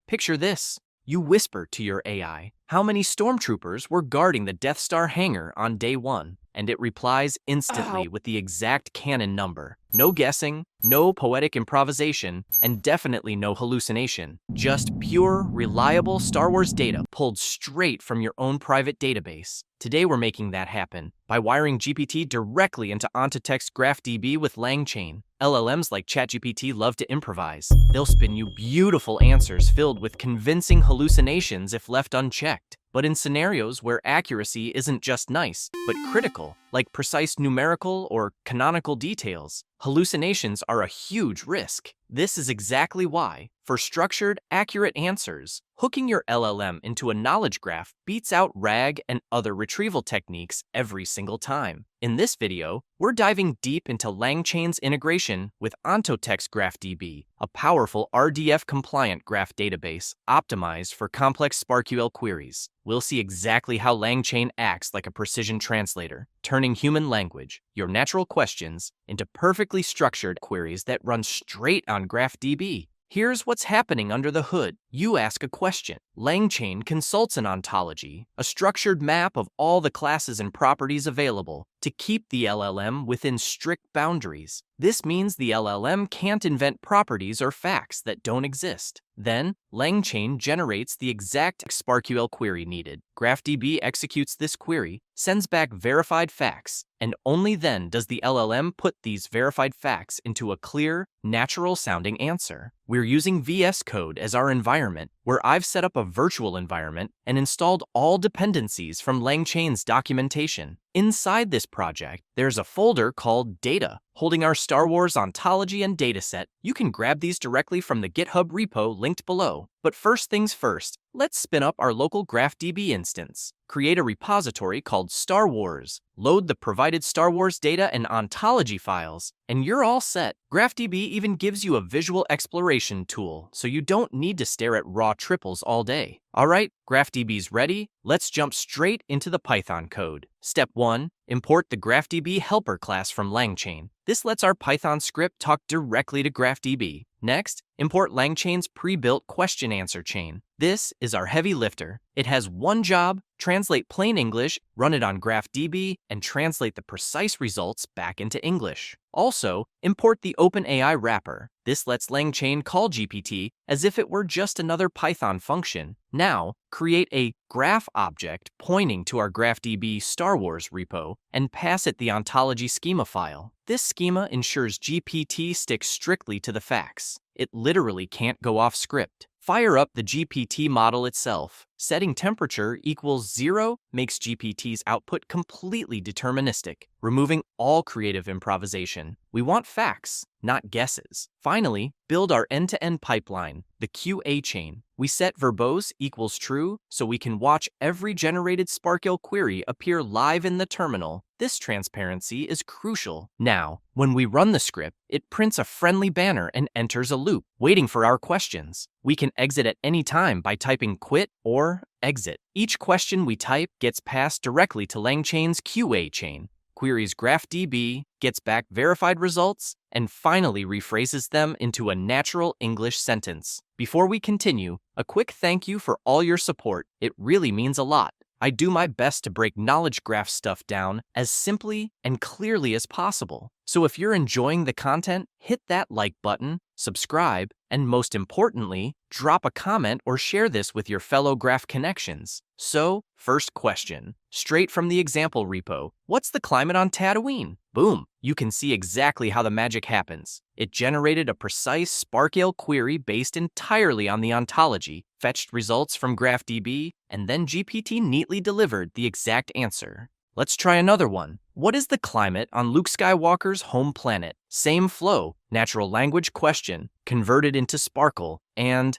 Picture this. You whisper to your AI, how many stormtroopers were guarding the Death Star hangar on day 1? And it replies instantly with the exact canon number. No guessing, no poetic improvisation, and definitely no hallucination. Just pure, reliable Star Wars data pulled straight from your own private database. Today we're making that happen by wiring GPT directly into Ontotext GraphDB with LangChain. LLMs like ChatGPT love to improvise. They'll spin you beautiful answers filled with convincing hallucinations if left unchecked. But in scenarios where accuracy isn't just nice, but critical, like precise numerical or canonical details, hallucinations are a huge risk. This is exactly why, for structured, accurate answers, hooking your LLM into a knowledge graph beats out RAG and other retrieval techniques every single time. In this video, we're diving deep into LangChain's integration with Ontotext GraphDB, a powerful RDF-compliant graph database optimized for complex SPARQL queries. We'll see exactly how LangChain acts like a precision translator, turning human language, your natural questions, into perfectly structured queries that run straight on GraphDB. Here's what's happening under the hood. You ask a question. LangChain consults an ontology, a structured map of all the classes and properties available, to keep the LLM within strict boundaries. This means the LLM can't invent properties or facts that don't exist. Then, LangChain generates the exact SPARQL query needed. GraphDB executes this query, sends back verified facts, and only then does the LLM put these verified facts into a clear, natural-sounding answer. We're using VS Code as our environment, where I've set up a virtual environment and installed all dependencies from LangChain's documentation. Inside this project, there's a folder called Data, holding our Star Wars ontology and dataset. You can grab these directly from the GitHub repo linked below. But first things first, let's spin up our local GraphDB instance. Create a repository called Star Wars. Load the provided Star Wars data and ontology files, and you're all set. GraphDB even gives you a visual exploration tool, so you don't need to stare at raw triples all day. Alright, GraphDB's ready. Let's jump straight into the Python code. Step 1. Import the GraphDB helper class from LangChain. This lets our Python script talk directly to GraphDB. Next, import LangChain's pre-built question-answer chain. This is our heavy lifter. It has one job: translate plain English, run it on GraphDB, and translate the precise results back into English. Also, import the OpenAI wrapper. This lets LangChain call GPT as if it were just another Python function. Now, create a graph object pointing to our GraphDB Star Wars repo and pass it the ontology schema file. This schema ensures GPT sticks strictly to the facts. It literally can't go off script. Fire up the GPT model itself. Setting temperature equals 0 makes GPT's output completely deterministic, removing all creative improvisation. We want facts, not guesses. Finally, build our end-to-end pipeline, the QA chain. We set verbose equals true so we can watch every generated SPARQL query appear live in the terminal. This transparency is crucial. Now, when we run the script, it prints a friendly banner and enters a loop, waiting for our questions. We can exit at any time by typing quit or exit. Each question we type gets passed directly to LangChain's QA chain, queries GraphDB, gets back verified results, and finally rephrases them into a natural English sentence. Before we continue, a quick thank you for all your support. It really means a lot. I do my best to break knowledge graph stuff down as simply and clearly as possible. So if you're enjoying the content, hit that like button, subscribe, and most importantly, drop a comment or share this with your fellow graph connections. So, first question, straight from the example repo. What's the climate on Tatooine? Boom, you can see exactly how the magic happens. It generated a precise SPARQL query based entirely on the ontology, fetched results from GraphDB, and then GPT neatly delivered the exact answer. Let's try another one. What is the climate on Luke Skywalker's home planet? Same flow, natural language question, converted into SPARQL, and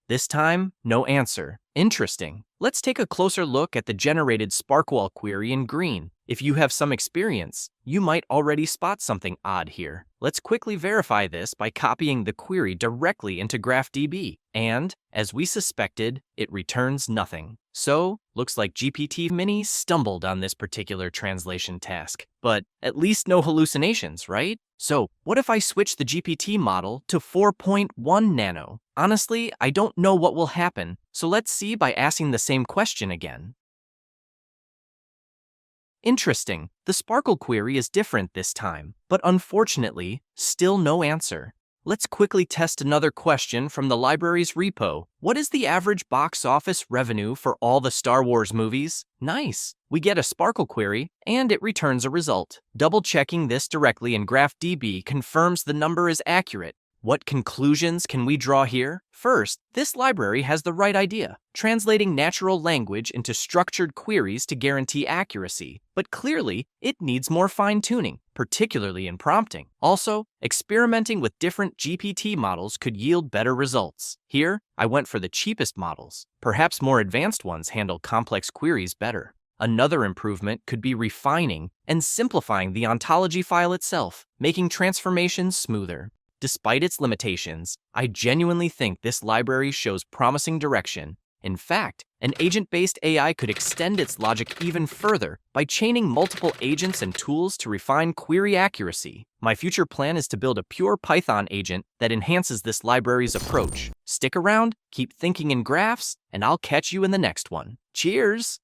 this time, no answer. Interesting. Let's take a closer look at the generated SPARQL query in green. If you have some experience, you might already spot something odd here. Let's quickly verify this by copying the query directly into GraphDB. And, as we suspected, it returns nothing. So, looks like GPT Mini stumbled on this particular translation task. But at least no hallucinations, right? So, what if I switch the GPT model to 4.1 nano? Honestly, I don't know what will happen, so let's see by asking the same question again. Interesting, the SPARQL query is different this time, but unfortunately, still no answer. Let's quickly test another question from the library's repo. What is the average box office revenue for all the Star Wars movies? Nice. We get a SPARQL query, and it returns a result. Double-checking this directly in GraphDB confirms the number is accurate. What conclusions can we draw here? First, this library has the right idea, translating natural language into structured queries to guarantee accuracy. But clearly, it needs more fine-tuning, particularly in prompting. Also, experimenting with different GPT models could yield better results. Here, I went for the cheapest models. Perhaps more advanced ones handle complex queries better. Another improvement could be refining and simplifying the ontology file itself, making transformations smoother. Despite its limitations, I genuinely think this library shows promising direction. In fact, an agent-based AI could extend its logic even further by chaining multiple agents and tools to refine query accuracy. My future plan is to build a pure Python agent that enhances this library's approach. Stick around, keep thinking in graphs, and I'll catch you in the next one. Cheers!